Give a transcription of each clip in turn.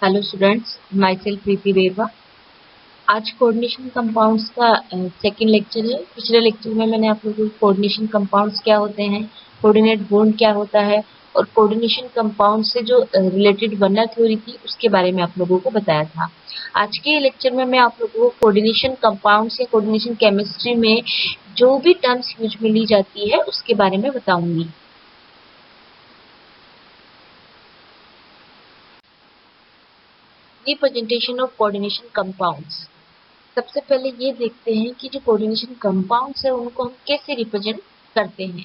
Hello students, my self प्रीति बेरवा। आज coordination compounds का second lecture है। पिछले लेक्चर में मैंने आप लोगों को कोऑर्डिनेशन कंपाउंड्स क्या होते हैं, कोऑर्डिनेट बॉन्ड क्या होता है और कोऑर्डिनेशन कंपाउंड से जो रिलेटेड वनर थ्योरी थी उसके बारे में आप लोगों को बताया था। आज के लेक्चर में मैं आप लोगों को कोऑर्डिनेशन कंपाउंड्स या कोऑर्डिनेशन केमिस्ट्री में जो भी टर्म्स यूज में ली जाती है उसके बारे में बताऊंगी। Representation of coordination compounds. सबसे पहले ये देखते हैं कि जो कोऑर्डिनेशन कंपाउंड्स है उनको हम कैसे रिप्रेजेंट करते हैं।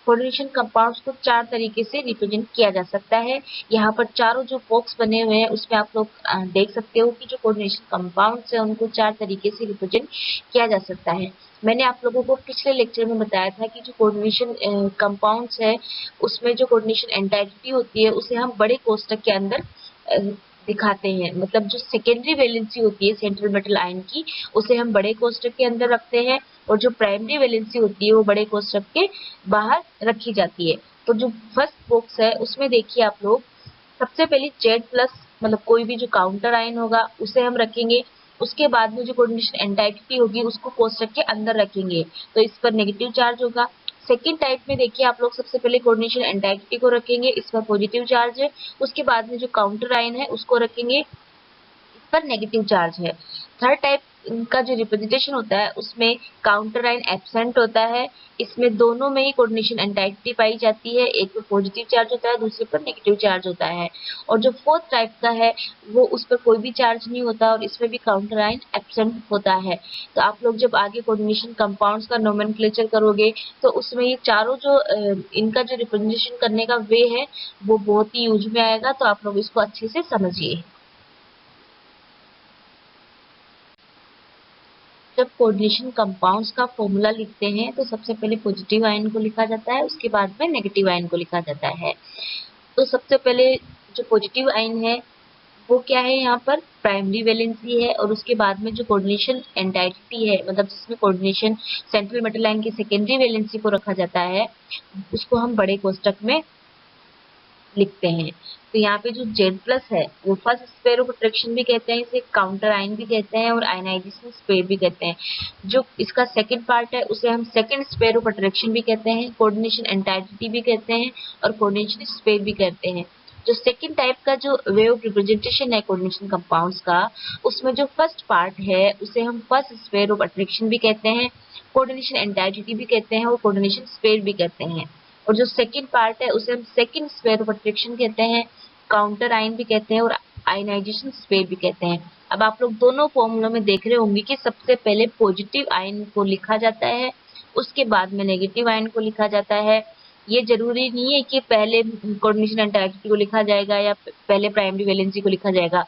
कोऑर्डिनेशन कंपाउंड्स को चार तरीके से रिप्रेजेंट किया जा सकता है। यहाँ पर चारों जो बॉक्स बने हुए हैं उसमें आप लोग देख सकते हो कि जो कोऑर्डिनेशन कंपाउंड्स है उनको चार तरीके से रिप्रेजेंट किया जा सकता है। मैंने आप लोगों को पिछले लेक्चर में बताया था कि जो कोऑर्डिनेशन कंपाउंड्स है उसमें जो कोऑर्डिनेशन एंटाइटी होती है उसे हम बड़े कोष्टक के अंदर दिखाते हैं। मतलब जो सेकेंडरी वैलेंसी होती है सेंट्रल मेटल आयन की उसे हम बड़े कोष्टक के अंदर रखते हैं और जो प्राइमरी वैलेंसी होती है वो बड़े कोष्टक के बाहर रखी जाती है। तो जो फर्स्ट बॉक्स है उसमें देखिए आप लोग, सबसे पहले Z+ मतलब कोई भी जो काउंटर आयन होगा उसे हम रखेंगे। उसके बाद में जो कोऑर्डिनेशन एंटाइटी होगी उसको कोष्टक के अंदर रखेंगे, तो इस पर नेगेटिव चार्ज होगा। सेकेंड टाइप में देखिए आप लोग, सबसे पहले कोऑर्डिनेशन एंटाइटी को रखेंगे, इस पर पॉजिटिव चार्ज है। उसके बाद में जो काउंटर आयन है उसको रखेंगे, इस पर नेगेटिव चार्ज है। थर्ड टाइप का जो रिप्रेजेंटेशन होता है उसमें काउंटर आयन एब्सेंट होता है। इसमें दोनों में ही कोऑर्डिनेशन एंटाइटी पाई जाती है, एक पर पॉजिटिव चार्ज होता है दूसरे पर नेगेटिव चार्ज होता है। और जो फोर्थ टाइप का है वो उस पर कोई भी चार्ज नहीं होता और इसमें भी काउंटर आयन एब्सेंट होता है। तो आप लोग जब आगे कोऑर्डिनेशन कंपाउंड्स का नोमेनक्लेचर करोगे तो उसमें ये चारों जो इनका जो रिप्रेजेंटेशन करने का वे है वो बहुत ही यूज में आएगा, तो आप लोग इसको अच्छे से समझिए। जब कोऑर्डिनेशन कंपाउंड्स का फॉर्मूला लिखते हैं तो सबसे पहले पॉजिटिव आयन को लिखा जाता है, उसके बाद में नेगेटिव आयन को लिखा जाता है। तो सबसे पहले जो पॉजिटिव आयन है वो क्या है, यहाँ पर प्राइमरी वैलेंसी है और उसके बाद में जो कोऑर्डिनेशन एंटाइटी है मतलब जिसमें कोऑर्डिनेशन सेंट्रल मेटल आयन की सेकेंडरी वैलेंसी को रखा जाता है उसको हम बड़े कोष्टक में लिखते हैं। तो यहाँ पे जो Z+ है वो फर्स्ट स्क्वायर ऑफ अट्रैक्शन भी कहते हैं, इसे काउंटर आयन भी कहते हैं और आयनाइजेशन स्क्वायर भी कहते हैं। जो इसका सेकंड पार्ट है उसे हम सेकंड स्क्वायर ऑफ अट्रैक्शन भी कहते हैं, कोऑर्डिनेशन एंटाइटी भी कहते हैं और कोऑर्डिनेशन स्क्वायर भी कहते हैं। जो सेकंड टाइप का जो वे ऑफ रिप्रेजेंटेशन है कोऑर्डिनेशन कंपाउंड्स का, उसमें जो फर्स्ट पार्ट है उसे हम फर्स्ट स्क्वायर ऑफ अट्रैक्शन भी कहते हैं, कोऑर्डिनेशन एंटाइटी भी कहते हैं और कोऑर्डिनेशन स्क्वायर भी कहते हैं। और जो सेकंड पार्ट है उसे हम सेकंड स्क्वायर ऑफ अट्रैक्शन कहते हैं, काउंटर आयन भी कहते हैं और आयनाइजेशन स्क्वायर भी कहते हैं। अब आप लोग दोनों फॉर्मूलों में देख रहे होंगे कि सबसे पहले पॉजिटिव आयन को लिखा जाता है, उसके बाद में नेगेटिव आयन को लिखा जाता है। ये जरूरी नहीं है कि पहले कोऑर्डिनेशन एंटाइटी को लिखा जाएगा या पहले प्राइमरी वैलेंसी को लिखा जाएगा।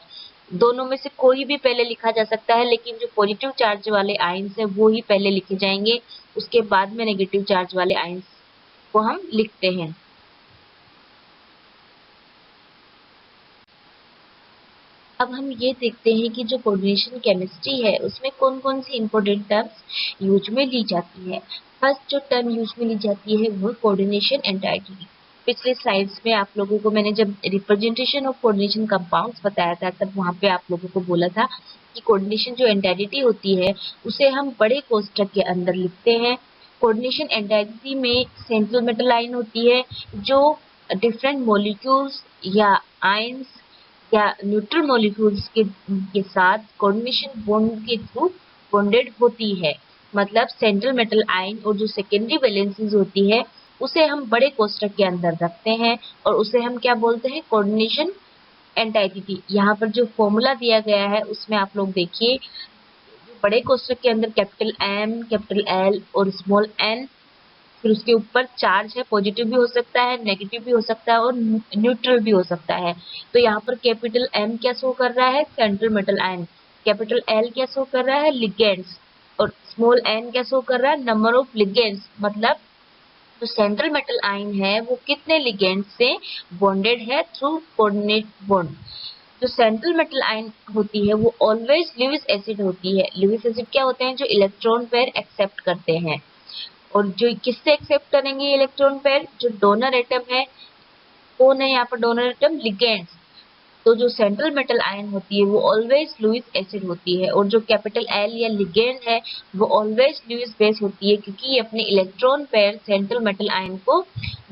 दोनों में से कोई भी पहले लिखा जा सकता है, लेकिन जो पॉजिटिव चार्ज वाले आयन्स है वो ही पहले लिखे जाएंगे, उसके बाद में नेगेटिव चार्ज वाले आयन्स को हम लिखते हैं। अब हम ये देखते हैं कि जो कोऑर्डिनेशन केमिस्ट्री है उसमें कौन कौन सी इंपॉर्टेंट टर्म्स यूज में ली जाती है। फर्स्ट जो टर्म यूज में ली जाती है वो कोऑर्डिनेशन एंटाइटी। पिछले स्लाइड्स में आप लोगों को मैंने जब रिप्रेजेंटेशन ऑफ कोऑर्डिनेशन कंपाउंड्स बताया था तब वहां पे आप लोगों को बोला था कि कोऑर्डिनेशन जो एंटाइटी होती है उसे हम बड़े कोष्टक के अंदर लिखते हैं। कोऑर्डिनेशन एंटाइटी में सेंट्रल मेटल आयन होती है जो डिफरेंट मॉलिक्यूल्स या आयन्स या न्यूट्रल मॉलिक्यूल्स के साथ कोऑर्डिनेशन बॉन्ड के थ्रू बॉन्डेड होती है। मतलब सेंट्रल मेटल आयन और जो सेकेंडरी वैलेंसीज होती है उसे हम बड़े कोष्टक के अंदर रखते हैं और उसे हम क्या बोलते हैं, कोऑर्डिनेशन एंटाइटी। यहाँ पर जो फॉर्मूला दिया गया है उसमें आप लोग देखिए, बड़े कोष्टक के अंदर कैपिटल M, कैपिटल L और स्मॉल n, फिर उसके ऊपर चार्ज है, पॉजिटिव भी हो सकता है, नेगेटिव भी हो सकता है और न्यूट्रल भी हो सकता है। तो यहाँ पर कैपिटल M क्या शो कर रहा है, central metal ion. Capital L क्या शो कर रहा है, लिगेंड्स। और स्मॉल n क्या शो कर रहा है, नंबर ऑफ लिगेंड्स। मतलब जो सेंट्रल मेटल आयन है वो कितने लिगेंड से बॉन्डेड है थ्रू कोऑर्डिनेट बॉन्ड। जो सेंट्रल मेटल आयन होती है वो ऑलवेज लेविस एसिड होती है। लेविस एसिड क्या होते हैं, जो इलेक्ट्रॉन पेयर एक्सेप्ट करते हैं। और जो किससे एक्सेप्ट करेंगे इलेक्ट्रॉन पेयर, जो डोनर एटम है। कौन है यहाँ पर डोनर एटम, लिगेंड्स। तो जो सेंट्रल मेटल आयन होती है वो ऑलवेज लुईस एसिड होती है, और जो कैपिटल एल या लिगेंड है वो ऑलवेज लुईस बेस होती है, क्योंकि ये अपने electron pair central metal ion को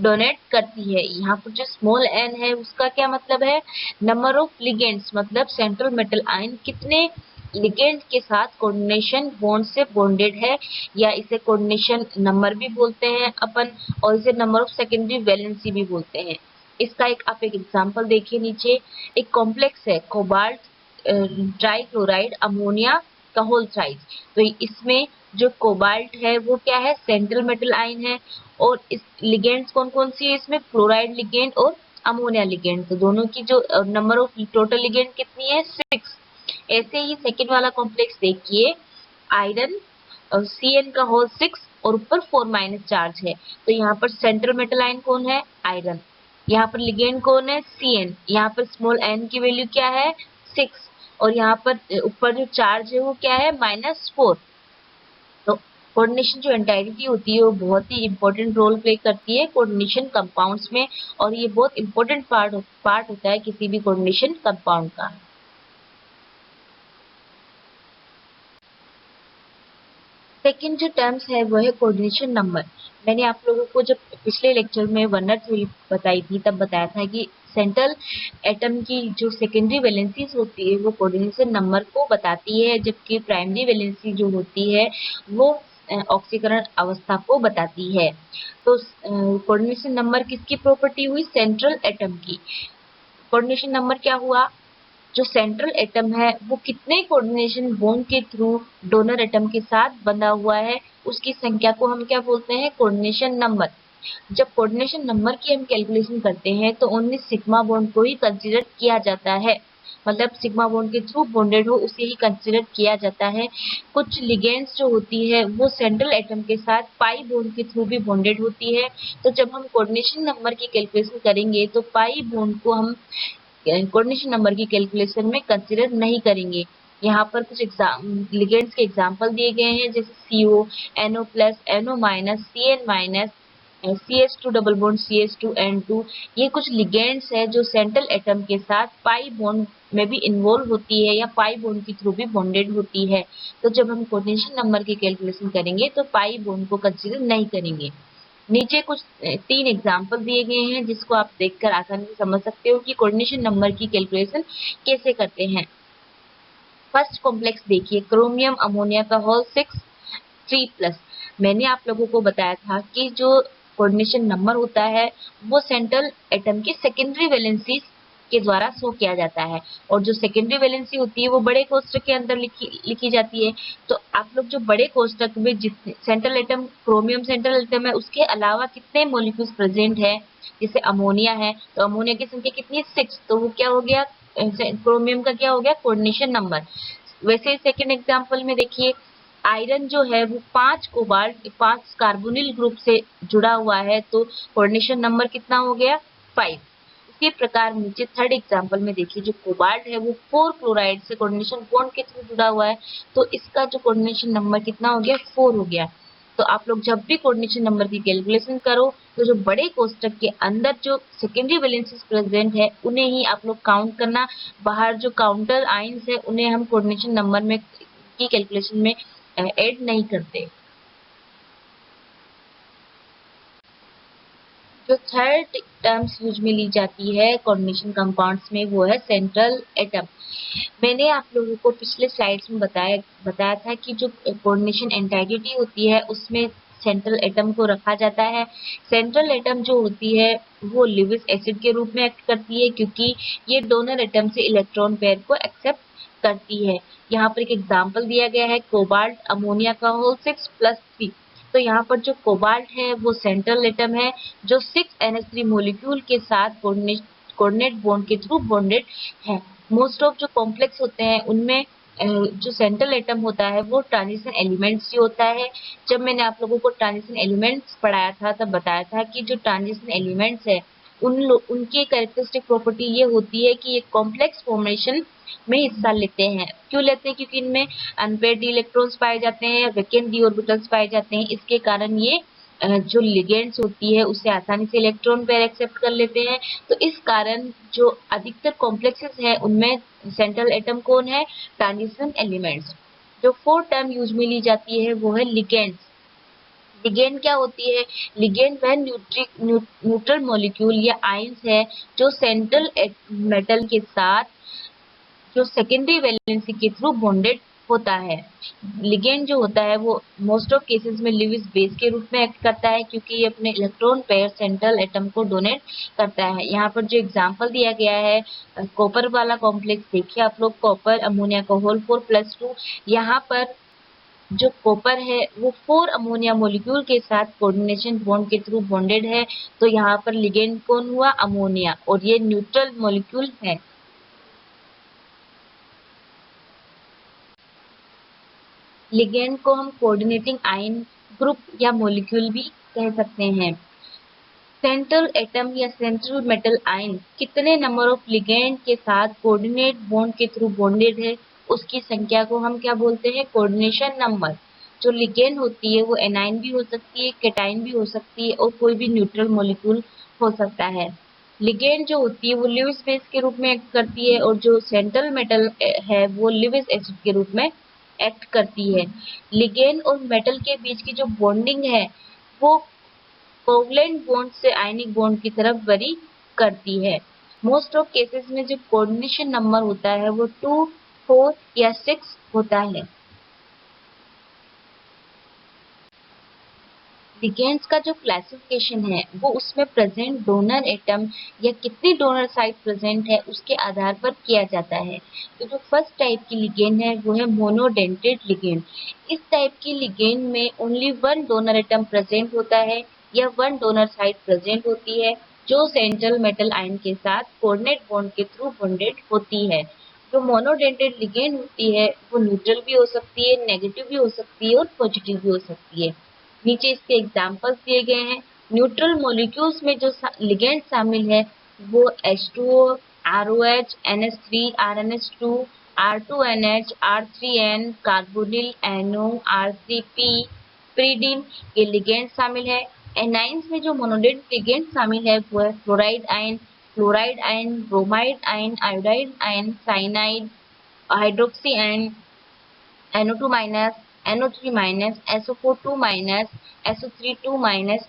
डोनेट करती है। यहाँ पर जो स्मॉल एन है उसका क्या मतलब है, नंबर ऑफ लिगेंड्स, मतलब सेंट्रल मेटल आयन कितने लिगेंड के साथ कोऑर्डिनेशन बॉन्ड से बॉन्डेड है, या इसे कोऑर्डिनेशन नंबर भी बोलते हैं अपन, और इसे नंबर ऑफ सेकेंडरी वैलेंसी भी बोलते हैं। इसका आप एक एग्जांपल देखिए नीचे, एक कॉम्प्लेक्स है कोबाल्ट ट्राइक्लोराइड अमोनिया का होल साइज। तो इसमें जो कोबाल्ट है वो क्या है, सेंट्रल मेटल आयन है, और इस लिगेंड्स कौन कौन सी है इसमें, फ्लोराइड लिगेंड और अमोनिया लिगेंड। तो दोनों की जो नंबर ऑफ टोटल लिगेंड कितनी है, 6। ऐसे ही सेकेंड वाला कॉम्प्लेक्स देखिए, आयरन Cn का होल 6 और ऊपर 4- चार्ज है। तो यहाँ पर सेंट्रल मेटल आयन कौन है, आयरन। यहाँ पर लिगेंड कौन है, Cn। यहाँ पर स्मॉल n की वैल्यू क्या है, 6, और यहाँ पर ऊपर जो चार्ज है वो क्या है, -4। तो कोऑर्डिनेशन जो एंटायरिटी होती है वो बहुत ही इंपॉर्टेंट रोल प्ले करती है कोऑर्डिनेशन कंपाउंड्स में, और ये बहुत इंपॉर्टेंट पार्ट होता है किसी भी कोऑर्डिनेशन कंपाउंड का। सेकेंड जो टर्म्स है वो है कोऑर्डिनेशन नंबर। मैंने आप लोगों को जब पिछले लेक्चर में वनर थ्योरी बताई थी तब बताया था कि सेंट्रल एटम की जो सेकेंडरी वैलेंसीज होती है वो कोऑर्डिनेशन नंबर को बताती है, जबकि प्राइमरी वैलेंसी जो होती है वो ऑक्सीकरण अवस्था को बताती है। तो कोऑर्डिनेशन नंबर किसकी प्रॉपर्टी हुई, सेंट्रल एटम की। कोऑर्डिनेशन नंबर क्या हुआ, जो सेंट्रल एटम है वो कितने कोऑर्डिनेशन बॉन्ड के थ्रू डोनर एटम के साथ बंधा हुआ है, उसकी संख्या को हम क्या बोलते हैं, कोऑर्डिनेशन नंबर। जब कोऑर्डिनेशन नंबर की हम कैलकुलेशन करते हैं तो ओनली सिग्मा बॉन्ड को ही कंसीडर किया जाता है, मतलब सिग्मा बॉन्ड के थ्रू बॉन्डेड हो उसे ही कंसीडर किया जाता है। कुछ लिगेंड्स जो होती है वो सेंट्रल एटम के साथ पाई बॉन्ड के थ्रू भी बॉन्डेड होती है। तो जब हम कोऑर्डिनेशन नंबर की कैलकुलेशन करेंगे तो पाई बॉन्ड को हम कोऑर्डिनेशन नंबर की कैलकुलेशन में कंसीडर नहीं करेंगे। यहाँ पर कुछ लिगेंड्स के एग्जांपल दिए गए हैं, जैसे CO, NO+, NO-, CN-, CH2 double bond CH2N2। ये कुछ लिगेंड्स है जो सेंट्रल एटम के साथ पाई बॉन्ड में भी इन्वॉल्व होती है या पाई बॉन्ड के थ्रू भी बॉन्डेड होती है। तो जब हम कोऑर्डिनेशन नंबर की कैलकुलेशन करेंगे तो पाई बॉन्ड को कंसीडर नहीं करेंगे। नीचे कुछ 3 एग्जाम्पल दिए गए हैं जिसको आप देखकर आसानी से समझ सकते हो कि कोऑर्डिनेशन नंबर की कैलकुलेशन कैसे करते हैं। फर्स्ट कॉम्प्लेक्स देखिए, क्रोमियम अमोनिया का होल 6 3+। मैंने आप लोगों को बताया था कि जो कोऑर्डिनेशन नंबर होता है वो सेंट्रल एटम की सेकेंडरी वैलेंसी के द्वारा शो किया जाता है, और जो सेकेंडरी वैलेंसी होती है वो बड़े कोष्ठक के अंदर लिखी जाती है। तो आप लोग जो बड़े कोष्ठक में जितने central atom, chromium central atom है, उसके अलावा कितने मॉलिक्यूल्स प्रेजेंट है, जैसे अमोनिया है तो अमोनिया की संख्या कितनी है, 6। तो वो क्या हो गया, क्रोमियम का क्या हो गया, कोऑर्डिनेशन नंबर। वैसे सेकेंड एग्जाम्पल में देखिए, आयरन जो है वो 5 कोबाल्ट 5 कार्बोनिल ग्रुप से जुड़ा हुआ है, तो कोऑर्डिनेशन नंबर कितना हो गया, 5। इसी प्रकार नीचे थर्ड एग्जांपल में देखिए, जो कोबाल्ट है वो 4 क्लोराइड से कोऑर्डिनेशन बॉन्ड के थ्रू जुड़ा हुआ है, तो इसका जो कोऑर्डिनेशन नंबर कितना हो गया, 4 हो गया। तो आप लोग जब भी कोऑर्डिनेशन नंबर की कैलकुलेशन करो तो जो बड़े कोष्ठक के अंदर जो सेकेंडरी वैलेंसीज प्रेजेंट है उन्हें ही आप लोग काउंट करना, बाहर जो काउंटर आयंस है उन्हें हम कोऑर्डिनेशन नंबर में की कैलकुलेशन में ऐड नहीं करते। जो थर्ड टर्म्स यूज में ली जाती है कोऑर्डिनेशन कंपाउंड्स में वो है सेंट्रल एटम। मैंने आप लोगों को पिछले स्लाइड्स में बताया था कि जो कोऑर्डिनेशन एंटाइटी होती है उसमें सेंट्रल एटम को रखा जाता है। सेंट्रल एटम जो होती है वो लिविस एसिड के रूप में एक्ट करती है, क्योंकि ये डोनर एटम से इलेक्ट्रॉन पेयर को एक्सेप्ट करती है। यहाँ पर एक एग्जांपल दिया गया है, कोबाल्ट अमोनिया का होल 6+3। तो यहाँ पर जो कोबाल्ट है वो सेंट्रल एटम है जो 6NH3 मॉलिक्यूल के साथ कोऑर्डिनेट बॉन्ड के थ्रू बॉन्डेड है। मोस्ट ऑफ जो कॉम्प्लेक्स होते हैं उनमें जो सेंट्रल एटम होता है वो ट्रांजिशन एलिमेंट्स ही होता है। जब मैंने आप लोगों को ट्रांजिशन एलिमेंट्स पढ़ाया था तब बताया था कि जो ट्रांजिशन एलिमेंट्स है उनकी कैरेक्टरिस्टिक प्रॉपर्टी ये होती है कि ये कॉम्प्लेक्स फॉर्मेशन में हिस्सा लेते हैं। क्यों लेते हैं, क्योंकि इनमें अनपेयर्ड इलेक्ट्रॉन्स पाए जाते हैं या वैकेंट डी ऑर्बिटल्स पाए जाते हैं, इसके कारण ये जो लिगेंड्स होती है उससे आसानी से इलेक्ट्रॉन पेयर एक्सेप्ट कर लेते हैं। तो इस कारण जो अधिकतर कॉम्प्लेक्सेस है उनमें सेंट्रल एटम कौन है? Transition elements. जो फोर्थ टर्म यूज में ली जाती है वो है लिगेंड्स। लिगेंड क्या होती है? लिगेंड वह न्यूट्रल मॉलिक्यूल या आयंस है जो सेंट्रल मेटल के साथ जो सेकेंडरी वैलेंसी के थ्रू बॉन्डेड होता है। लिगेंड जो होता है वो मोस्ट ऑफ केसेस में लिविस बेस के रूप में एक्ट करता है क्योंकि ये अपने इलेक्ट्रॉन पेयर सेंट्रल एटम को डोनेट करता है। यहाँ पर जो एग्जांपल दिया गया है कॉपर वाला कॉम्प्लेक्स देखिए आप लोग, कॉपर अमोनिया का होल 4+2। यहाँ पर जो कॉपर है वो 4 अमोनिया मोलिक्यूल के साथ कोऑर्डिनेशन बॉन्ड के थ्रू बॉन्डेड है। तो यहाँ पर लिगेंड कौन हुआ? अमोनिया, और ये न्यूट्रल मॉलिक्यूल है। लिगेंड को हम कोऑर्डिनेटिंग आयन ग्रुप या मॉलिक्यूल भी कह सकते हैं। सेंट्रल एटम या सेंट्रल मेटल आयन कितने नंबर ऑफ लिगेंड के साथ कोऑर्डिनेट बॉन्ड के थ्रू बॉन्डेड है उसकी संख्या को हम क्या बोलते हैं? Coordination number. जो लिगेंड होती है वो एनाइन भी हो सकती है, केटाइन भी हो सकती है और कोई भी न्यूट्रल मॉलिक्यूल हो सकता है। लिगेंड जो होती है वो लिविस बेस के रूप में एक्ट करती है और जो सेंट्रल मेटल है वो लिविस एसिड के रूप में एक्ट करती है। लिगेंड और मेटल के बीच की जो बॉन्डिंग है वो कोवलेंट बॉन्ड से आयनिक बॉन्ड की तरफ वरी करती है। मोस्ट ऑफ केसेस में जो कोऑर्डिनेशन नंबर होता है वो 2, 4 या 6 होता है। लिगेंड्स का जो क्लासिफिकेशन है वो उसमें प्रेजेंट डोनर एटम या कितनी डोनर साइट प्रेजेंट है उसके आधार पर किया जाता है। तो जो फर्स्ट टाइप की लिगेंड है वो है मोनोडेंटेड लिगेंड। इस टाइप की लिगेंड में only one donor atom present होता है या वन डोनर साइट प्रेजेंट होती है जो सेंट्रल मेटल आयन के साथ कोऑर्डिनेट बॉन्ड के थ्रू बॉन्डेड होती है। जो मोनोडेंटेड लिगेंड होती है वो न्यूट्रल भी हो सकती है, नेगेटिव भी हो सकती है और पॉजिटिव भी हो सकती है। नीचे इसके एग्जाम्पल्स दिए गए हैं। न्यूट्रल मॉलिक्यूल्स में जो लिगेंड शामिल है वो H2O, ROH, NH3, RNH2, R2NH, R3N, carbonyl, NO, R3P, प्रीडीन ये लिगेंड शामिल है। एनाइंस में जो मोनोडेंट लिगेंड शामिल है वो है fluoride ion, bromide ion, iodide ion, cyanide, hydroxy ion, NO2 minus, NO3 minus, SO4 2 minus, SO3 2 minus,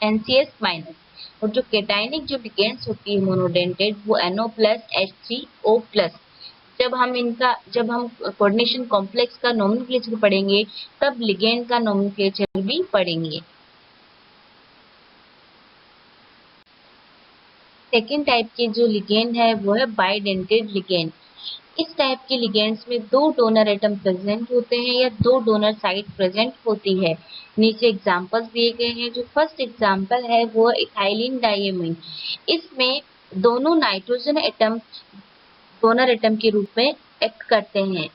NCS minus. और जो केटाइनिक जो लिगेंड्स होती है मोनोडेंटेड वो NO प्लस H3O प्लस। जब हम कोऑर्डिनेशन कॉम्प्लेक्स का नोमेनक्लेचर पढ़ेंगे तब लिगेंड का नोमेनक्लेचर भी पढ़ेंगे। सेकेंड टाइप के जो लिगेंड है वो है बाइडेंटेड लिगेंड। इस टाइप के लिगेंड्स में दो डोनर एटम प्रेजेंट होते हैं या दो डोनर साइट प्रेजेंट होती है। नीचे एग्जांपल्स दिए गए हैं। जो फर्स्ट एग्जांपल है वो इथाइलिन डाइमीन। इसमें दोनों नाइट्रोजन एटम डोनर एटम के रूप में एक्ट करते हैं।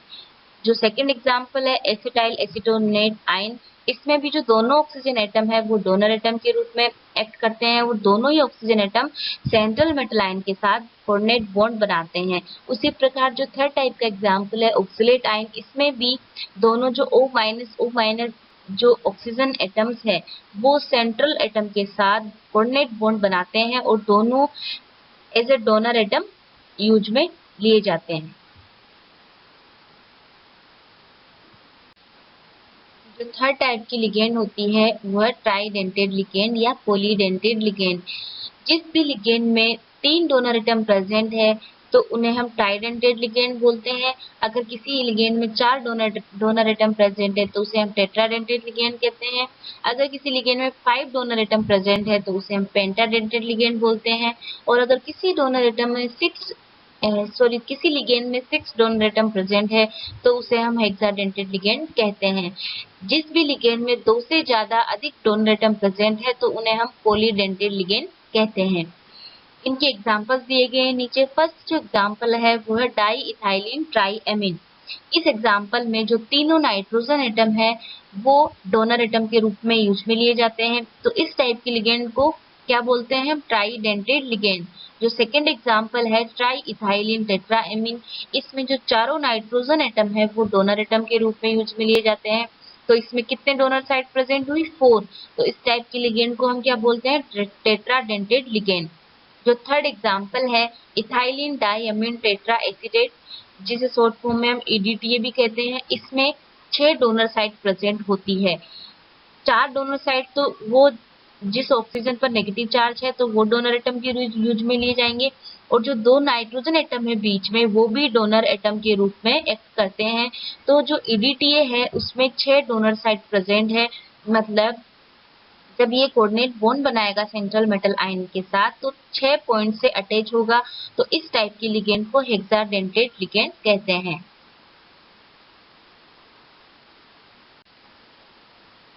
जो सेकंड एग्जांपल है एसिटाइल एसीटोनेट आयन, इसमें भी जो दोनों ऑक्सीजन एटम है वो डोनर एटम के रूप में एक्ट करते हैं और दोनों ही oxygen atom central metal ion के साथ कोऑर्डिनेट बॉन्ड बनाते हैं। उसी प्रकार जो थर्ड टाइप का एग्जांपल है ऑक्सीलेट आयन, इसमें भी दोनों जो O- जो ऑक्सीजन एटम्स है वो सेंट्रल एटम के साथ कोऑर्डिनेट बॉन्ड बनाते हैं और दोनों as a donor atom use में लिए जाते हैं। जो थर्ड टाइप की लिगेंड होती है वह ट्राइडेंटेड लिगेंड या पॉलीडेंटेड लिगेंड। जिस भी लिगेंड में 3 डोनर एटम प्रेजेंट है तो उन्हें हम ट्राइडेंटेड लिगेंड बोलते हैं। अगर किसी लिगेंड में 4 डोनर एटम प्रेजेंट है तो उसे हम टेट्राडेंटेड लिगेंड कहते हैं। अगर किसी लिगेंड में 5 डोनर एटम प्रेजेंट है तो उसे हम पेंटाडेंटेड लिगेंड बोलते हैं। और अगर किसी डोनर एटम में किसी लिगेंड में 6 डोनर एटम प्रेजेंट है तो उसे हम हेक्साडेंटेड लिगेंड कहते हैं। जिस भी लिगेंड में 2 से ज्यादा अधिक डोनर एटम प्रेजेंट है तो उन्हें हम पॉलीडेंटेड लिगेंड कहते हैं। इनके एग्जांपल्स दिए गए हैं नीचे। फर्स्ट जो एग्जांपल है वो है डाई इथाइलिन ट्राइएमिन। इस एग्जांपल में जो तीनों नाइट्रोजन एटम है वो डोनर एटम के रूप में यूज में लिए जाते हैं। तो इस टाइप के लिगेंड को क्या बोलते हैं? हम ट्राइडेंटेड लिगेंड। जो सेकंड एग्जांपल है ट्राई इथाइलिन टेट्राएमिन, इसमें जो चारों नाइट्रोजन एटम है वो डोनर एटम के रूप में यूज में लिए जाते हैं। तो इसमें कितने डोनर साइड प्रेजेंट हुई? 4। तो इस टाइप की लिगेंड को हम क्या बोलते हैं? Tetradentate ligand. जो थर्ड एग्जाम्पल है इथाइलिन डाइअमीन टेट्रा एसिडेट, जिसे शॉर्ट फॉर्म में हम EDTA भी कहते हैं। इसमें 6 डोनर साइड प्रेजेंट होती है। 4 डोनर साइड तो वो जिस ऑक्सीजन पर नेगेटिव चार्ज है तो वो डोनर एटम के यूज में लिए जाएंगे, और जो 2 नाइट्रोजन एटम है बीच में वो भी डोनर एटम के रूप में एक्ट करते हैं। तो जो EDTA है उसमें 6 डोनर साइड प्रेजेंट है। मतलब जब ये कोऑर्डिनेट बॉन्ड बनाएगा सेंट्रल मेटल आयन के साथ तो 6 पॉइंट से अटैच होगा। तो इस टाइप की लिगेंड को हेक्साडेंटेड लिगेंड कहते हैं।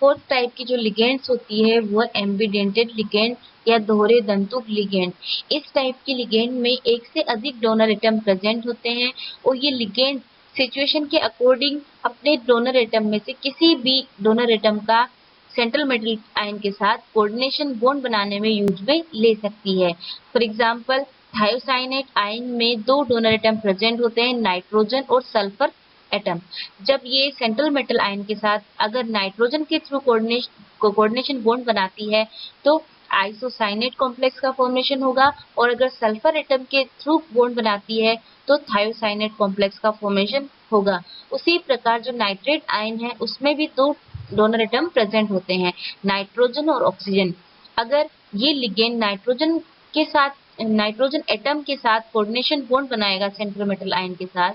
फोर्थ टाइप की जो लिगेंड्स होती है वो एम्बिडेंटेड लिगेंड या दोहरे दंतुक लिगेंड। इस टाइप की लिगेंड में एक से अधिक डोनर एटम प्रेजेंट होते हैं, और ये लिगेंड सिचुएशन के अकॉर्डिंग अपने डोनर एटम में से किसी भी डोनर एटम का सेंट्रल मेटल आयन के साथ कोऑर्डिनेशन बॉन्ड बनाने में यूज में ले सकती है। फॉर एग्जांपल थायोसाइनेट आयन में 2 डोनर एटम प्रेजेंट होते हैं, नाइट्रोजन और सल्फर एटम। जब ये सेंट्रल मेटल आयन के साथ अगर नाइट्रोजन के थ्रू कोऑर्डिनेशन बॉन्ड बनाती है तो आइसोसाइनेट कॉम्प्लेक्स का फॉर्मेशन होगा, और अगर सल्फर एटम के थ्रू बॉन्ड बनाती है तो थायोसाइनेट कॉम्प्लेक्स का फॉर्मेशन होगा। उसी प्रकार जो नाइट्रेट आयन है उसमें भी 2 डोनर एटम प्रेजेंट होते हैं, नाइट्रोजन और ऑक्सीजन। अगर ये लिगेंड नाइट्रोजन एटम के साथ कोऑर्डिनेशन बॉन्ड बनाएगा सेंट्रल मेटल आयन के साथ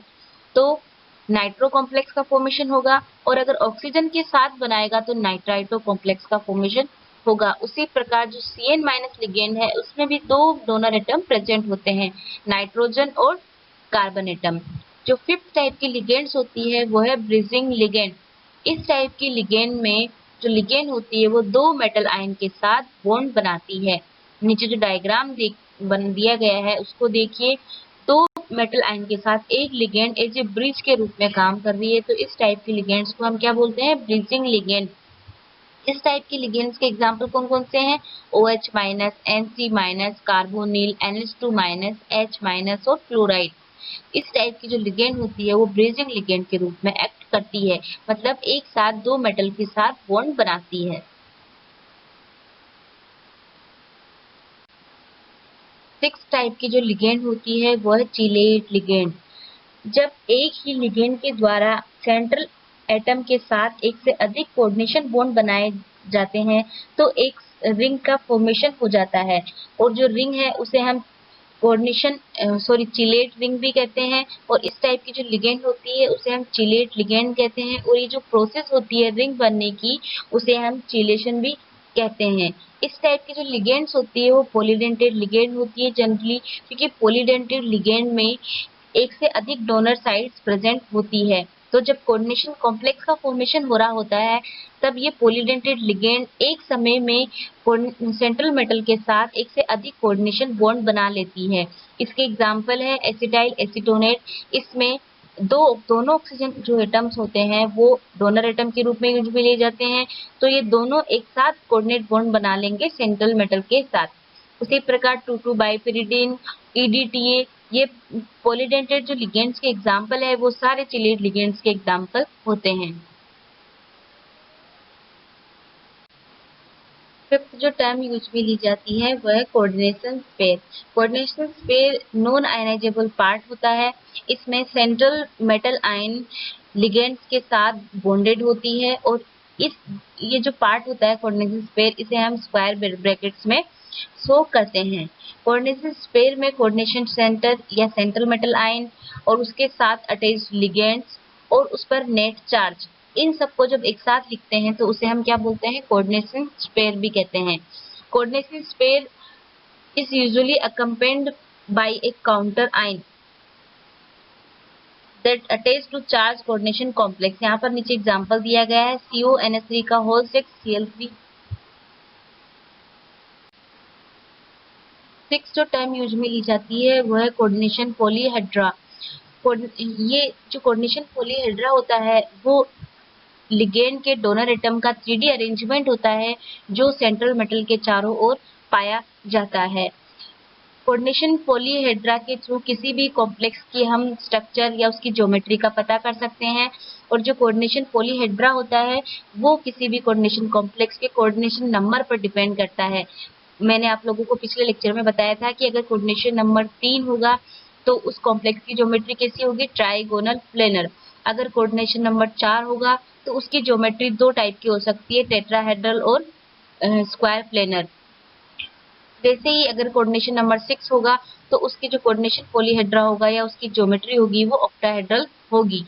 तो नाइट्रो कॉम्प्लेक्स का फॉर्मेशन होगा, और अगर ऑक्सीजन के साथ बनाएगा तो नाइट्राइटो कॉम्प्लेक्स का फॉर्मेशन होगा। उसी प्रकार जो CN- लिगेंड है उसमें भी 2 डोनर एटम प्रेजेंट होते हैं, नाइट्रोजन और कार्बन एटम। जो फिफ्थ टाइप की लिगेंड्स होती है वो है ब्रिजिंग लिगेंड। इस टाइप की लिगेंड में जो लिगेंड होती है वो 2 मेटल आयन के साथ बॉन्ड बनाती है। नीचे जो डायग्राम दिया गया है उसको देखिए। 2 मेटल आयन के साथ एक लिगेंड एज ए ब्रिज के रूप में काम कर रही है, तो इस टाइप की लिगेंड्स को हम क्या बोलते हैं? Bridging ligand. इस टाइप की लिगेंड्स के एग्जाम्पल कौन कौन से हैं? OH-, NC-, carbonyl, NH2-, H- और फ्लोराइड। इस टाइप की जो लिगेंड होती है वो ब्रिजिंग लिगेंड के रूप में एक्ट करती है, मतलब एक साथ 2 मेटल के साथ बॉन्ड बनाती है। सिक्स टाइप की जो लिगेंड होती है वो है चिलेट लिगेंड। जब एक ही लिगेंड के द्वारा सेंट्रल एटम के साथ एक से अधिक कोऑर्डिनेशन बॉन्ड बनाए जाते हैं तो एक रिंग का फॉर्मेशन हो जाता है, और जो रिंग है उसे हम चिलेट रिंग भी कहते हैं। और इस टाइप की जो लिगेंड होती है उसे हम चिलेट लिगेंड कहते हैं, और ये जो प्रोसेस होती है रिंग बनने की उसे हम चिलेशन भी कहते हैं। इस टाइप की जो लिगेंड्स होती है वो पॉलीडेंटेड लिगेंड होती है जनरली, क्योंकि पॉलीडेंटेड लिगेंड में एक से अधिक डोनर साइट्स प्रेजेंट होती है। तो जब कोऑर्डिनेशन कॉम्प्लेक्स का फॉर्मेशन हो रहा होता है तब ये पॉलीडेंटेड लिगेंड एक समय में सेंट्रल मेटल के साथ एक से अधिक कोऑर्डिनेशन बॉन्ड बना लेती है। इसके एग्जांपल है एसिटाइल एसीटोनेट। इसमें दोनों ऑक्सीजन जो एटम्स होते हैं वो डोनर एटम के रूप में यूज में लिए जाते हैं, तो ये दोनों एक साथ कोऑर्डिनेट बॉन्ड बना लेंगे सेंट्रल मेटल के साथ। उसी प्रकार 2,2 बाइपिरिडीन, EDTA, ये पॉलीडेंटेड जो लिगेंड्स के एग्जांपल है वो सारे चिलेट लिगेंड्स के एग्जांपल होते हैं। फिफ्थ जो टर्म यूज में ली जाती है वह है coordination sphere. Coordination sphere non ionisable part होता है। इसमें सेंट्रल मेटल आयन लिगेंड्स के साथ बॉन्डेड होती है, और ये जो पार्ट होता है कोऑर्डिनेशन स्पेयर इसे हम स्क्वायर ब्रैकेट्स में शो करते हैं। कोऑर्डिनेशन स्पेयर में कोऑर्डिनेशन सेंटर या सेंट्रल मेटल आयन और उसके साथ अटैच्ड लिगेंड्स और उस पर नेट चार्ज, इन सबको जब एक साथ लिखते हैं तो उसे हम क्या बोलते हैं? कोऑर्डिनेशन स्पेयर भी कहते हैं। Coordination sphere is usually accompanied by a counter ion that attach to charge coordination complex. यहाँ पर नीचे एग्जांपल दिया गया है CONH3 का होल 6Cl3। सिक्स जो टर्म यूज में ली जाती है वह है कोऑर्डिनेशन पॉलीहेड्रा। ये जो कोऑर्डिनेशन पॉलीहेड्रा होता है वो लिगेंड के डोनर एटम का 3D अरेंजमेंट होता है जो सेंट्रल मेटल के चारों ओर पाया जाता है। कोऑर्डिनेशन पॉलीहेड्रा के थ्रू किसी भी कॉम्प्लेक्स की हम स्ट्रक्चर या उसकी ज्योमेट्री का पता कर सकते हैं, और जो कोऑर्डिनेशन पॉलीहेड्रा होता है वो किसी भी कोऑर्डिनेशन कॉम्प्लेक्स के कोऑर्डिनेशन नंबर पर डिपेंड करता है। मैंने आप लोगों को पिछले लेक्चर में बताया था कि अगर कोऑर्डिनेशन नंबर 3 होगा तो उस कॉम्प्लेक्स की ज्योमेट्री कैसी होगी, ट्राइगोनल प्लेनर। अगर कोऑर्डिनेशन नंबर 4 होगा तो उसकी ज्योमेट्री दो टाइप की हो सकती है, टेट्राहेड्रल और स्क्वायर प्लेनर। जैसे ही अगर कोऑर्डिनेशन नंबर 6 होगा तो उसकी जो कोऑर्डिनेशन पॉलीहेड्रा होगा या उसकी ज्योमेट्री होगी वो ऑक्टाहेड्रल होगी।